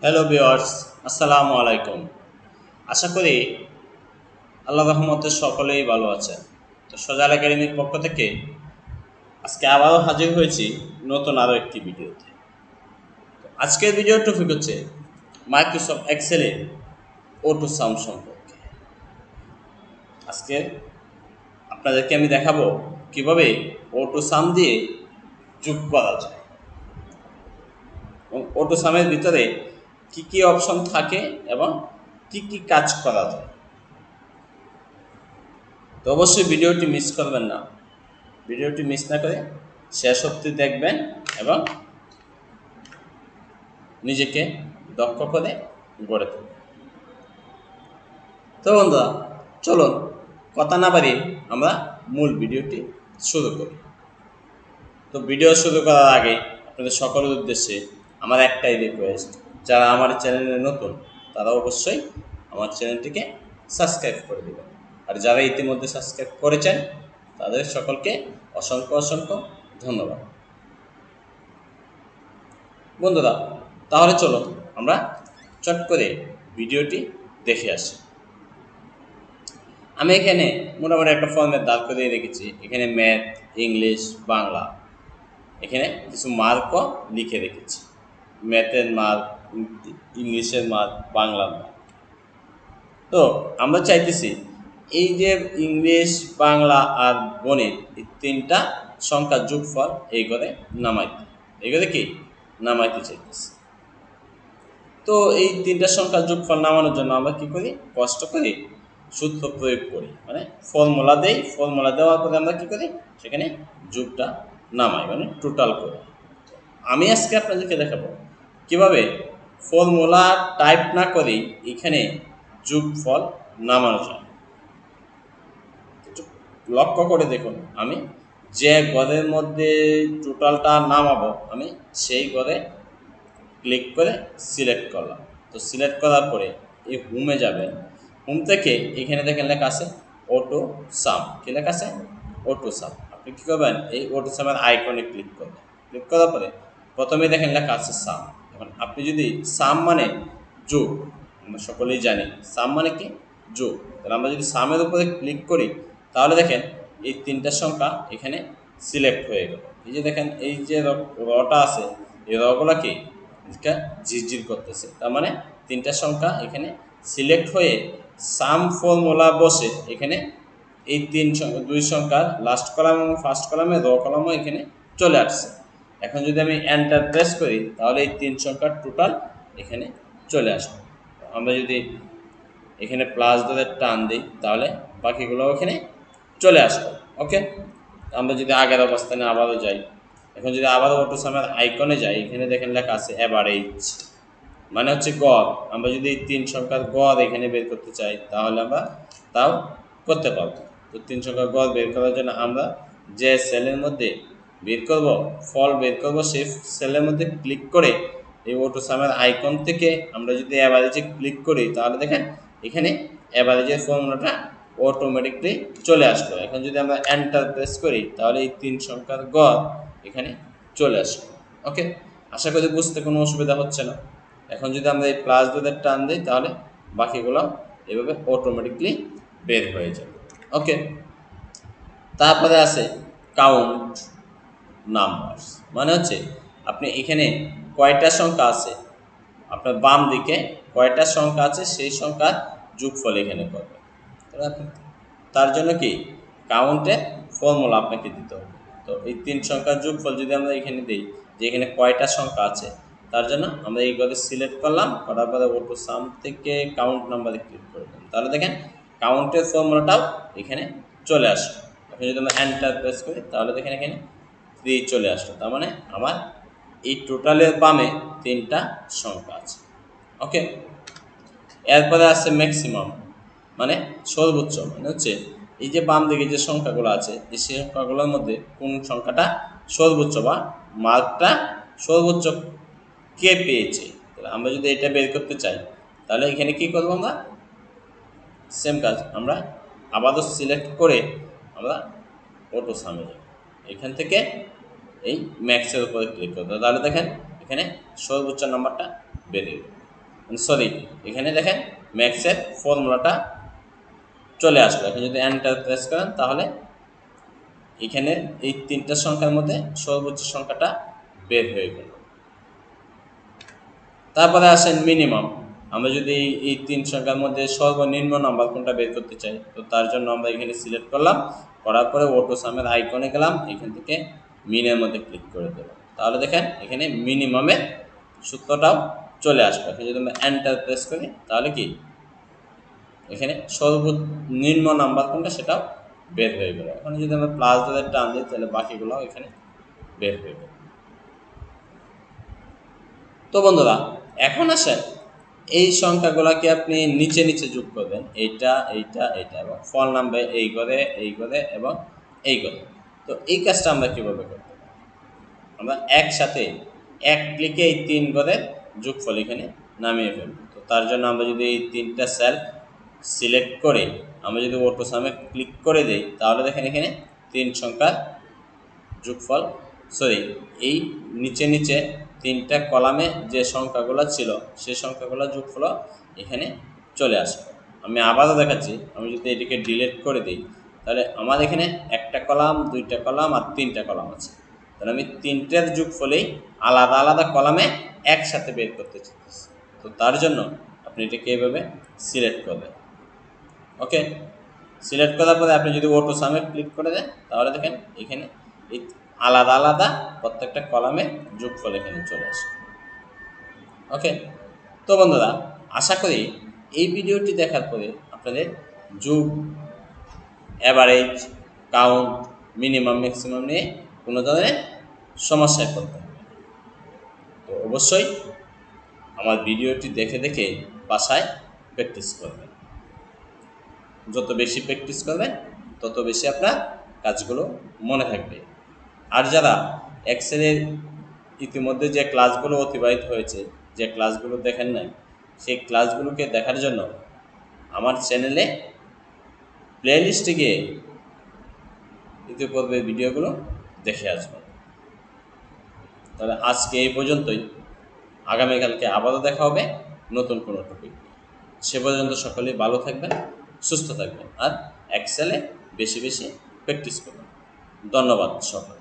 Hello viewers, আসসালামু আলাইকুম। আশা করি আল্লাহ রহমতে সকলেই ভালো আছেন। তো সজাল একাডেমির পক্ষ থেকে আজকে আবারও হাজির হয়েছি নতুন আরও একটি ভিডিওতে। আজকের ভিডিওর টপিক হচ্ছে মাইক্রোসফট এক্সেলে অটো সাম সম্পর্কে। আজকে আপনাদেরকে আমি দেখাবো কিভাবে অটো সাম দিয়ে যোগ করা যায় এবং অটো সামের ভিতরে কি কি অপশন থাকে এবং কি কি কাজ করা যায়। তো অবশ্যই ভিডিওটি মিস করবেন না। ভিডিওটি মিস না করে শেষ অবধি দেখবেন এবং নিজেকে দক্ষ করে গড়ে তুলবেন। তো বন্ধুরা, চলুন কথা না বাড়িয়ে আমরা মূল ভিডিওটি শুরু করি। তো ভিডিও শুরু করার আগে আপনাদের সকলের উদ্দেশ্যে আমার একটাই রিকোয়েস্ট, যারা আমার চ্যানেলে নতুন তারা অবশ্যই আমার চ্যানেলটিকে সাবস্ক্রাইব করে দেবেন, আর যারা ইতিমধ্যে সাবস্ক্রাইব করেছেন তাদের সকলকে অসংখ্য অসংখ্য ধন্যবাদ। বন্ধুরা, তাহলে চলো আমরা চট করে ভিডিওটি দেখে আসি। আমি এখানে মোটামুটি একটা ফর্মেট দাঁড় করিয়ে রেখেছি। এখানে ম্যাথ, ইংলিশ, বাংলা, এখানে কিছু মার্কও লিখে রেখেছি। ম্যাথের মার্ক, ইংলিশের মার্ক, বাংলার মার্ক। তো আমরা চাইতেছি এই যে ইংলিশ, বাংলা আর গণিত, এই তিনটা সংখ্যার যোগফল এই করে নামাইতে, এই করে কি নামাইতে চাইতেছি। তো এই তিনটা সংখ্যার যোগফল নামানোর জন্য আমরা কি করি, কষ্ট করি সূত্র প্রয়োগ করি, মানে ফর্মুলা দেই। ফর্মুলা দেওয়ার পরে আমরা কি করি, সেখানে যোগটা নামাই, মানে টোটাল করি। আমি আজকে আপনাদেরকে দেখাবো কিভাবে ফর্মুলা টাইপ না করেই এখানে যোগফল নামানো যায়। লক্ষ্য করে দেখুন, আমি যে ঘরের মধ্যে টোটালটা নামাবো আমি সেই ঘরে ক্লিক করে সিলেক্ট করলাম। তো সিলেক্ট করার পরে এই হোমে যাবেন। হোম থেকে এখানে দেখেন লেখা আছে অটো সাম। কী লেখা আছে? অটো সাম। আপনি কী করবেন, এই অটো সামের আইকনে ক্লিক করবেন। ক্লিক করার পরে প্রথমে দেখেন লেখা আছে সাম। এখন আপনি যদি সাম মানে যোগ, আমরা সকলেই জানি সাম মানে কি যোগ। তাহলে আমরা যদি সামের উপরে ক্লিক করি তাহলে দেখেন এই তিনটা সংখ্যা এখানে সিলেক্ট হয়ে গেল। এই যে দেখেন এই যে রটা আছে, এই রগুলা কি ঝিরঝির করতেছে, তার মানে তিনটা সংখ্যা এখানে সিলেক্ট হয়ে সাম ফর্মুলা বসে এখানে এই দুই সংখ্যার লাস্ট কলাম এবং ফার্স্ট কলামে র কলামও এখানে চলে আসছে। এখন যদি আমি এন্টার প্রেস করি তাহলে এই তিন সংখ্যার টোটাল এখানে চলে আসবে। আমরা যদি এখানে প্লাস ধরে টান দিই তাহলে বাকিগুলো এখানে চলে আসবে। ওকে, আমরা যদি আগের অবস্থানে আবারও যাই, এখন যদি আবারও অটো সামের আইকনে যাই, এখানে দেখেন লেখা আছে অ্যাভারেজ, মানে হচ্ছে গড়। আমরা যদি এই তিন সংখ্যার গড় এখানে বের করতে চাই তাহলে আমরা তাও করতে পারবো। তো তিন সংখ্যার গড় বের করার জন্য আমরা যে সেলের মধ্যে বের করব, ফল বের করব, সেই সেলের মধ্যে ক্লিক করে এই অটো সামের আইকন থেকে আমরা যদি অ্যাভারেজে ক্লিক করি তাহলে দেখেন এখানে অ্যাভারেজের ফর্মুলাটা অটোমেটিকলি চলে আসলো। এখন যদি আমরা এন্টার প্রেস করি তাহলে এই তিন সংখ্যার গড় এখানে চলে আসবে। ওকে, আশা করি বুঝতে কোনো অসুবিধা হচ্ছে না। এখন যদি আমরা এই প্লাস দুধের টান দিই তাহলে বাকিগুলো এভাবে অটোমেটিকলি বের হয়ে যাবে। ওকে, তারপরে আছে কাউন্ট নাম্বারস, মানে হচ্ছে আপনি এখানে কয়টা সংখ্যা আছে, আপনার বাম দিকে কয়টা সংখ্যা আছে সেই সংখ্যার যোগফল এখানে করবেন। তার জন্য কি কাউন্টের ফর্মুলা আপনাকে দিতে হবে। তো এই তিন সংখ্যার যোগফল যদি আমরা এখানে দিই যে এখানে কয়টা সংখ্যা আছে, তার জন্য আমরা এই ঘরে সিলেক্ট করলাম, করার পরে অটো সাম থেকে কাউন্ট নাম্বারে ক্লিক করবেন। তাহলে দেখেন কাউন্টের ফর্মুলাটাও এখানে চলে আসবে। এখন যদি আমরা এন্টার প্রেস করি তাহলে দেখেন এখানে 3 চলে আসলো। তার মানে আমার এই টোটালের বামে তিনটা সংখ্যা আছে। ওকে, এরপরে আছে ম্যাক্সিমাম, মানে সর্বোচ্চ, মানে হচ্ছে এই যে বাম দিকে যে সংখ্যাগুলো আছে এই সংখ্যাগুলোর মধ্যে কোন সংখ্যাটা সর্বোচ্চ বা মার্কটা সর্বোচ্চ কে পেয়েছে। আমরা যদি এটা বের করতে চাই তাহলে এখানে কি করবো, আমরা সেম কাজ, আমরা আবারও সিলেক্ট করে আমরা অটো সামে যাব। এখান থেকে এই ম্যাক্সের উপরে ক্লিক করতে, তাহলে দেখেন এখানে সর্বোচ্চ নাম্বারটা বেরিয়ে গেল। সরি, এখানে দেখেন ম্যাক্সের ফর্মুলাটা চলে আসলো। এখন যদি এন্টার প্রেস করেন তাহলে এখানে এই তিনটা সংখ্যার মধ্যে সর্বোচ্চ সংখ্যাটা বের হয়ে গেল। তারপরে আসেন মিনিমাম। আমরা যদি এই তিন সংখ্যার মধ্যে সর্বনিম্ন নাম্বার কোনটা বের করতে চাই, তো তার জন্য আমরা এখানে সিলেক্ট করলাম, করার পরে অটো সামের আইকনে গেলাম, এখান থেকে মিনের মধ্যে ক্লিক করে দেবো। তাহলে দেখেন এখানে মিনিমামের সূত্রটাও চলে আসবে। এখন যদি আমরা এন্টার প্রেস করি তাহলে কি এখানে সর্বনিম্ন নাম্বার কোনটা সেটাও বের হয়ে গেল। এখন যদি আমরা প্লাস ধরে টান দিই তাহলে বাকিগুলো এখানে বের হয়ে গেল। তো বন্ধুরা, এখন আসেন এই সংখ্যাগুলোকে আপনি নিচে নিচে যোগ করবেন, এইটা এইটা এইটা, এবং ফল নাম্বার এই করে এবং এই করে। তো এই কাজটা আমরা কীভাবে করতে পারি? আমরা একসাথে এক ক্লিকে এই তিন করে যোগফল এখানে নামিয়ে ফেলব। তো তার জন্য আমরা যদি এই তিনটা সেল সিলেক্ট করে আমরা যদি অটো সামে ক্লিক করে দিই তাহলে দেখেন এখানে তিন সংখ্যার যোগফল, সরি এই নিচে নিচে তিনটা কলামে যে সংখ্যাগুলো ছিল সেই সংখ্যাগুলো যোগফল এখানে চলে আসবে। আমি আবারও দেখাচ্ছি, আমি যদি এটিকে ডিলিট করে দিই তাহলে আমার এখানে একটা কলাম, দুইটা কলাম আর তিনটা কলাম আছে। তাহলে আমি তিনটার যোগফলেই আলাদা আলাদা কলামে একসাথে বের করতে চাইছি। তো তার জন্য আপনি এটাকে এইভাবে সিলেক্ট করবেন। ওকে, সিলেক্ট করার পরে আপনি যদি অটো সামে ক্লিক করে দেন তাহলে দেখেন এখানে এই আলাদা আলাদা প্রত্যেকটা কলামে যোগফল এখানে চলে আসে। ওকে, তো বন্ধুরা, আশা করি এই ভিডিওটি দেখার পরে আপনাদের যোগ, অ্যাভারেজ, কাউন্ট, মিনিমাম, ম্যাক্সিমাম নিয়ে কোনো ধরনের সমস্যায় পড়তে হবে। তো অবশ্যই আমার ভিডিওটি দেখে দেখে বাসায় প্র্যাকটিস করবেন। যত বেশি প্র্যাকটিস করবেন তত বেশি আপনার কাজগুলো মনে থাকবে। আর যারা এক্সেলের ইতিমধ্যে যে ক্লাসগুলো অতিবাহিত হয়েছে, যে ক্লাসগুলো দেখেন নাই, সেই ক্লাসগুলোকে দেখার জন্য আমার চ্যানেলে প্লেলিস্টে গিয়ে ইতিপূর্বে ভিডিওগুলো দেখে আসবেন। তাহলে আজকে এই পর্যন্তই, আগামীকালকে আবারও দেখা হবে নতুন কোনো টপিক। সে পর্যন্ত সকলেই ভালো থাকবেন, সুস্থ থাকবেন, আর এক্সেলে বেশি বেশি প্র্যাকটিস করবেন। ধন্যবাদ সকল।